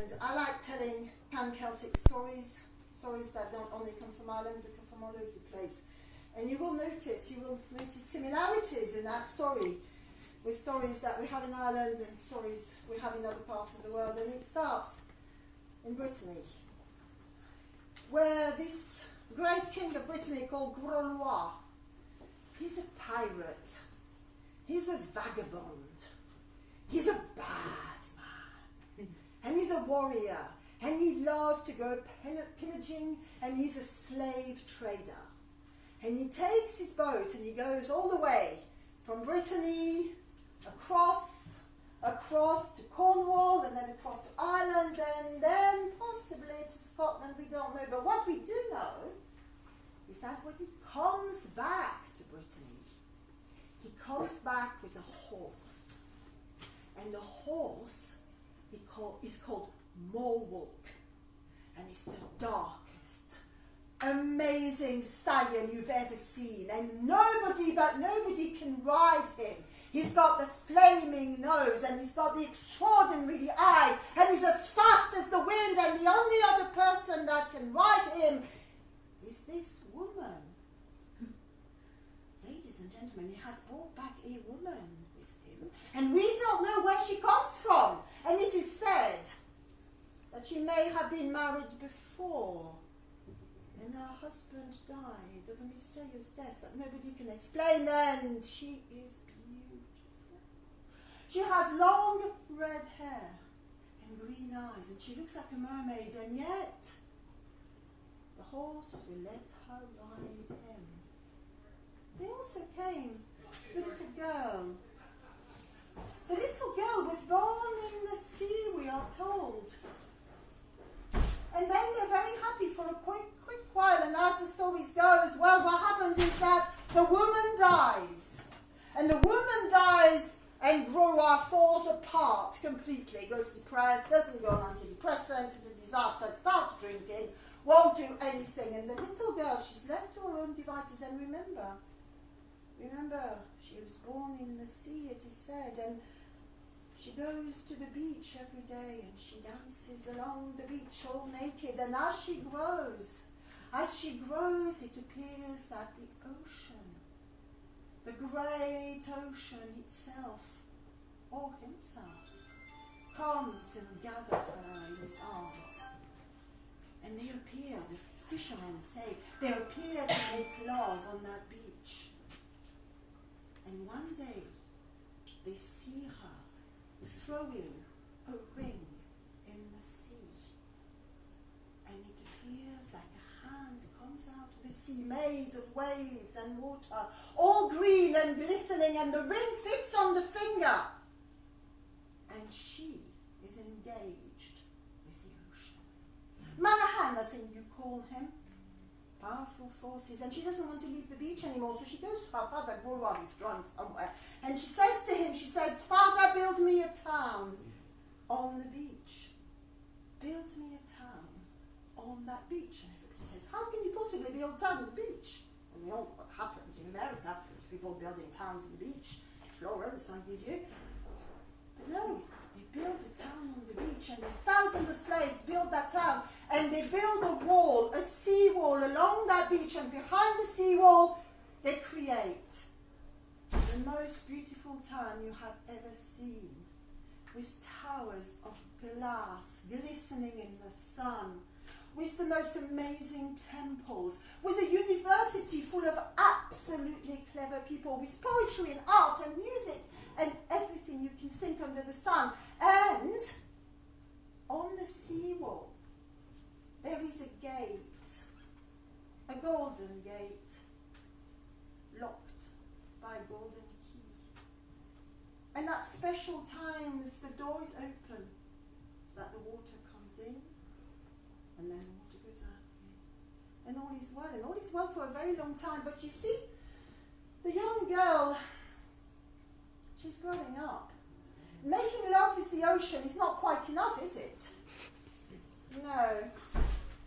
And I like telling pan-Celtic stories that don't only come from Ireland, but come from all over the place. And you will notice similarities in that story with stories that we have in Ireland and stories we have in other parts of the world. And it starts in Brittany, where this great king of Brittany called Grolois, he's a pirate, he's a vagabond, he's a bad man, and he's a warrior, and he loves to go pillaging, and he's a slave trader. And he takes his boat and he goes all the way from Brittany across to Cornwall, and then across to Ireland, and then possibly to Scotland, we don't know. But what we do know is that when he comes back to Brittany, he comes back with a horse. And the horse is called Modwords, and it's the darkest, amazing stallion you've ever seen, and nobody can ride him. He's got the flaming nose, and he's got the extraordinary eye, and he's as fast as the wind, and the only other person that can ride him is this woman. Ladies and gentlemen, he has brought back a woman with him, and we don't know where she comes from, and it is said that she may have been married before, and her husband died of a mysterious death that nobody can explain, and she is beautiful. She has long red hair and green eyes, and she looks like a mermaid, and yet the horse will let her ride him. There also came the little girl. The little girl was born in the sea, we are told. And then they're very happy for a quick while, and as the story goes, well, what happens is that the woman dies. And the woman dies, and Grolois falls apart completely, goes depressed, doesn't go on antidepressants, it's a disaster, starts drinking, won't do anything. And the little girl, she's left to her own devices. And remember, she was born in the sea, it is said, and she goes to the beach every day, and she dances along the beach all naked. And as she grows, it appears that the ocean, the great ocean itself, or himself, comes and gathers her in his arms. And they appear, the fishermen say, they appear to make love on that beach. And one day, they see her throwing a ring in the sea. And it appears like a hand comes out of the sea, made of waves and water, all green and glistening, and the ring fits on the finger. And she is engaged with the ocean. Manahan, I think you call him. Powerful forces, and she doesn't want to leave the beach anymore, so she goes to her father. Grolois is drunk somewhere, and she says to him, Father, build me a town on the beach. Build me a town on that beach. And everybody says, how can you possibly build a town on the beach? And we know what happens in America, people building towns on the beach. Florence, I give you. But no, they build a town on the beach, and there's thousands of slaves build that town, and they build a wall, a seawall along that beach, and behind the seawall they create the most beautiful town you have ever seen, with towers of glass glistening in the sun, with the most amazing temples, with a university full of absolutely clever people, with poetry and art and music and everything you can think under the sun. And on the seawall there is a gate, a golden gate, locked by a golden key. And at special times the door is open so that the water comes in, and then the water goes out again. And all is well, and all is well for a very long time. But you see, the young girl, she's growing up. Making love with the ocean is not quite enough, is it? No.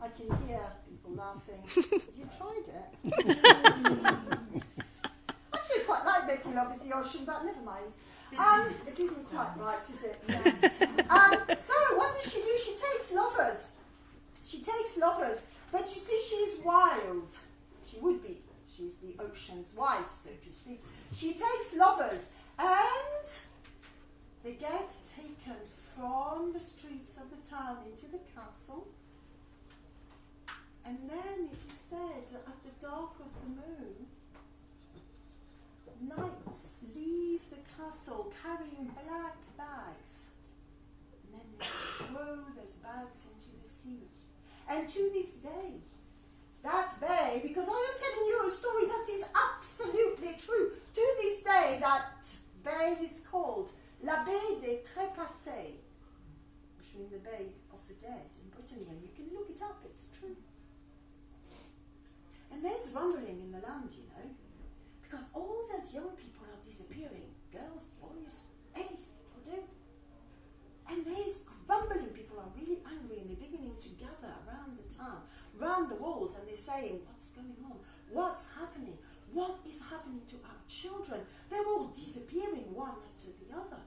I can hear people laughing. Have you tried it? Actually, I quite like making love with the ocean, but never mind. It isn't quite right, is it? No. So what does she do? She takes gates of the town into the castle. And then it is said at the dark of the moon, knights leave the castle carrying black bags. And then they throw those bags into the sea. And to this day, that bay, because I am telling you a story that is absolutely true, to this day that bay is called La Baie des Trépassés, which means the Bay of the Dead in Brittany, and you can look it up, it's true. And there's rumbling in the land, you know, because all those young people are disappearing, girls, boys, anything will do. And there's grumbling, people are really angry and they're beginning to gather around the town, around the walls, and they're saying, what's going on? What's happening? What is happening to our children? They're all disappearing one after the other.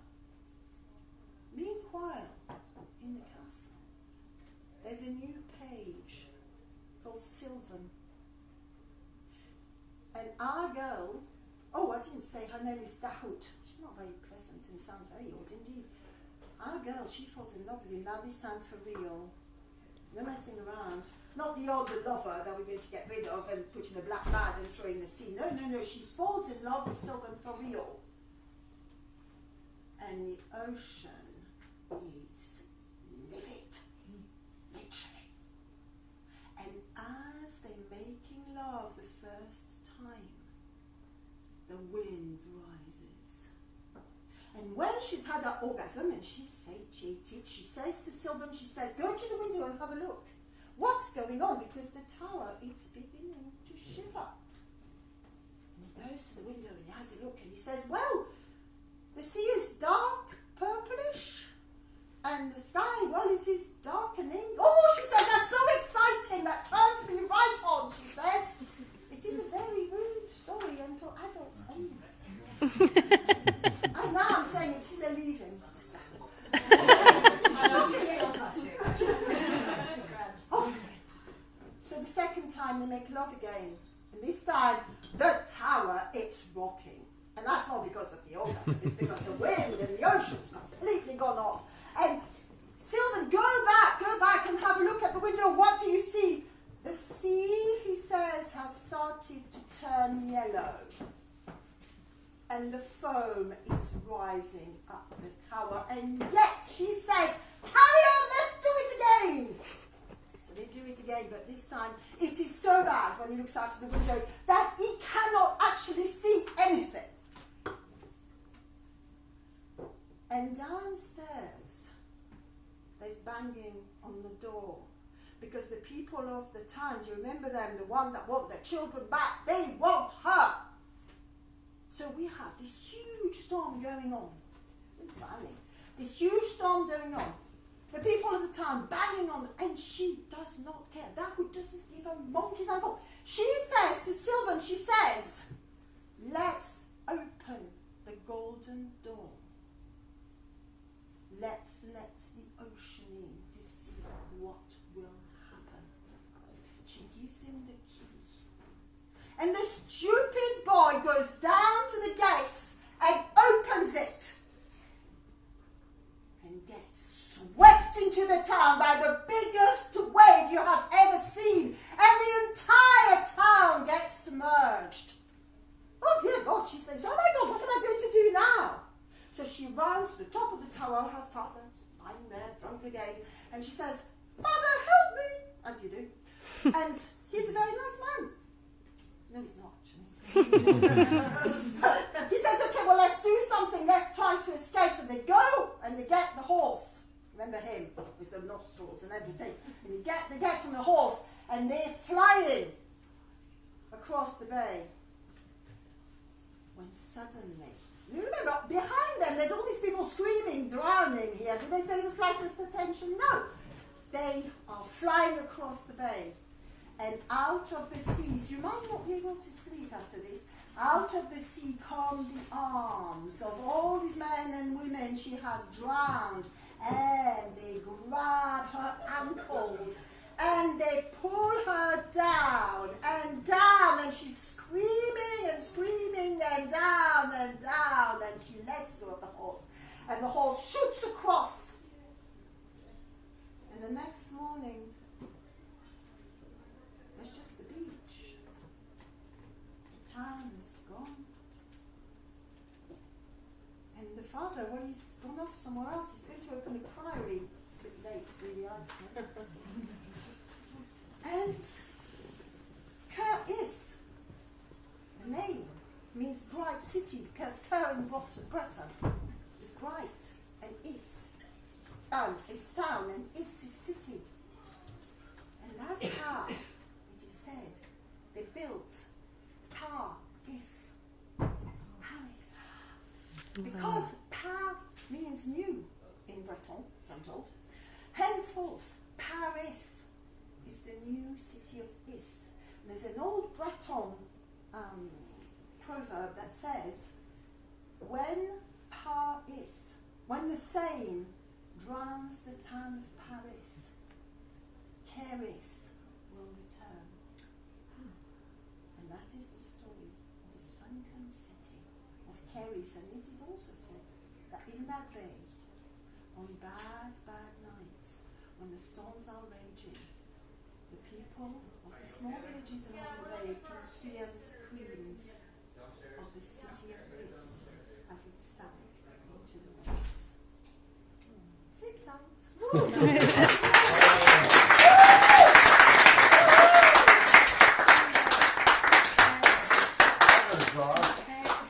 Meanwhile, in the castle, there's a new page called Sylvan. And our girl, oh, I didn't say her name is Dahout. She's not very pleasant and sounds very odd indeed. Our girl, she falls in love with him, now this time for real. No messing around. Not the old lover that we're going to get rid of and put in a black bag and throw in the sea. No, no, no, she falls in love with Sylvan for real. And the ocean is livid, literally. And as they're making love the first time, the wind rises. And when she's had her orgasm and she's satiated, she says to Sylvan, she says, go to the window and have a look. What's going on? Because the tower, it's beginning to shiver. And he goes to the window and he has a look and he says, well, the sea is dark, purplish, and the sky, well, it is darkening. Oh, she says, that's so exciting, that turns me right on, she says. It is a very rude story and for adults only. And now I'm saying it's believing. It's disgusting. Oh. So the second time they make love again. And this time, the tower, it's rocking. And that's not because of the orgasm, it's because the wind and the ocean's completely gone off. And Sylvan, go back and have a look at the window. What do you see? The sea, he says, has started to turn yellow. And the foam is rising up the tower. And yet, she says, carry on, let's do it again. So they do it again, but this time it is so bad when he looks out of the window that he cannot actually see anything. And downstairs, there's banging on the door. Because the people of the town, do you remember them, the one that want their children back, they want her. So we have this huge storm going on. This huge storm going on. The people of the town banging on, and she does not care. That who doesn't give a monkey's ankle. She says to Sylvan, she says, let's open the golden door. Let's let the ocean in to see what will happen. She gives him the key. And the stupid boy goes down to the gates and opens it. And gets swept into the town by the biggest wave you have ever seen. And the entire town gets submerged. Oh dear God, she thinks, oh my God, what am I going to do now? So she runs to the top of the tower, her father's lying there, drunk again, and she says, Father, help me, as you do. And he's a very nice man. No, he's not, actually. He says, okay, well, let's do something, let's try to escape. So they go and they get the horse. Remember him, with the nostrils and everything. And they get on the horse, and they're flying across the bay. When suddenly, you remember, behind them, there's all these people screaming, drowning here. Do they pay the slightest attention? No. They are flying across the bay. And out of the seas, you might not be able to sleep after this, out of the sea come the arms of all these men and women she has drowned. And they grab her ankles. And they pull her down, and she's screaming and screaming, and down, and she lets go of the horse. And the horse shoots across morning, there's just the beach. The town is gone. And the father, well, he's gone off somewhere else. He's going to open a priory. A bit late, really, I say. And KerrYs, the name, means bright city, because Kerr in Breton is bright, and is town, and is city. And that's how it is said they built KerrYs, Paris. Because Par means new in Breton, I'm told. Henceforth, Paris is the new city of Is. And there's an old Breton proverb that says, when the Seine drowns the town of Paris, KerrYs will return. And that is the story of the sunken city of KerrYs. And it is also said that in that bay, on bad nights, when the storms are raging, the people of the small villages along the bay can hear the screams of the city of Is.